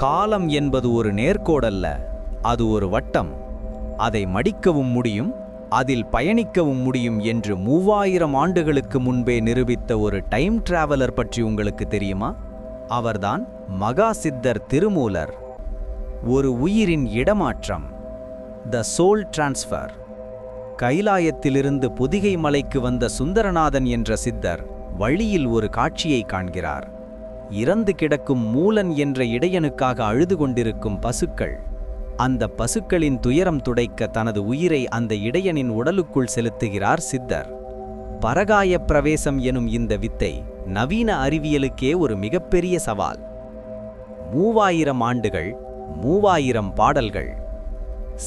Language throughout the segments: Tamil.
காலம் என்பது ஒரு நேர்கோடல்ல, அது ஒரு வட்டம். அதை மடிக்கவும் முடியும், அதில் பயணிக்கவும் முடியும் என்று 3000 ஆண்டுகளுக்கு முன்பே நிரூபித்த ஒரு டைம் டிராவலர் பற்றி உங்களுக்கு தெரியுமா? அவர்தான் மகா சித்தர் திருமூலர். ஒரு உயிரின் இடமாற்றம், த சோல் டிரான்ஸ்ஃபர். கைலாயத்திலிருந்து பொதிகை மலைக்கு வந்த சுந்தரநாதன் என்ற சித்தர் வழியில் ஒரு காட்சியை காண்கிறார். இறந்து கிடக்கும் மூலன் என்ற இடையனுக்காக அழுது கொண்டிருக்கும் பசுக்கள். அந்த பசுக்களின் துயரம் துடைக்க தனது உயிரை அந்த இடையனின் உடலுக்குள் செலுத்துகிறார் சித்தர். பரகாய பிரவேசம் எனும் இந்த வித்தை நவீன அறிவியலுக்கே ஒரு மிகப்பெரிய சவால். 3000 ஆண்டுகள், 3000 பாடல்கள்.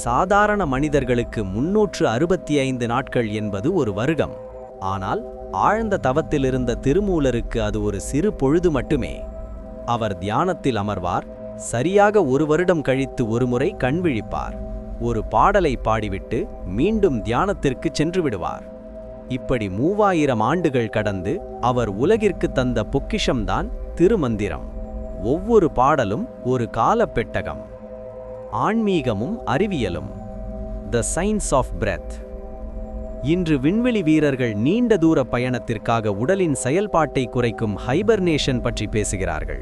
சாதாரண மனிதர்களுக்கு 365 நாட்கள் என்பது ஒரு வருடம். ஆனால் ஆழ்ந்த தவத்திலிருந்த திருமூலருக்கு அது ஒரு சிறு பொழுது மட்டுமே. அவர் தியானத்தில் அமர்வார், சரியாக 1 வருடம் கழித்து ஒருமுறை கண்விழிப்பார், ஒரு பாடலை பாடிவிட்டு மீண்டும் தியானத்திற்கு சென்று விடுவார். இப்படி 3000 ஆண்டுகள் கடந்து அவர் உலகிற்கு தந்த பொக்கிஷம்தான் திருமந்திரம். ஒவ்வொரு பாடலும் ஒரு காலப்பெட்டகம். ஆன்மீகமும் அறிவியலும், த சயின்ஸ் ஆஃப் பிரெத். இன்று விண்வெளி வீரர்கள் நீண்ட தூர பயணத்திற்காக உடலின் செயல்பாட்டை குறைக்கும் ஹைபர்னேஷன் பற்றி பேசுகிறார்கள்.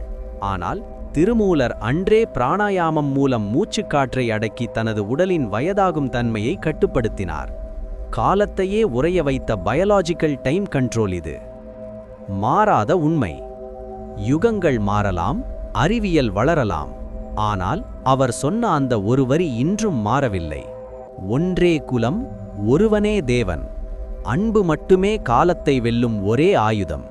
ஆனால் திருமூலர் அன்றே பிராணாயாமம் மூலம் மூச்சுக்காற்றை அடக்கி தனது உடலின் வயதாகும் தன்மையை கட்டுப்படுத்தினார். காலத்தையே உறைய வைத்த பயாலாஜிக்கல் டைம் கண்ட்ரோல் இது. மாறாத உண்மை. யுகங்கள் மாறலாம், அறிவியல் வளரலாம், ஆனால் அவர் சொன்ன அந்த ஒரு வரி இன்றும் மாறவில்லை. ஒன்றே குலம், ஒருவனே தேவன். அன்பு மட்டுமே காலத்தை வெல்லும் ஒரே ஆயுதம்.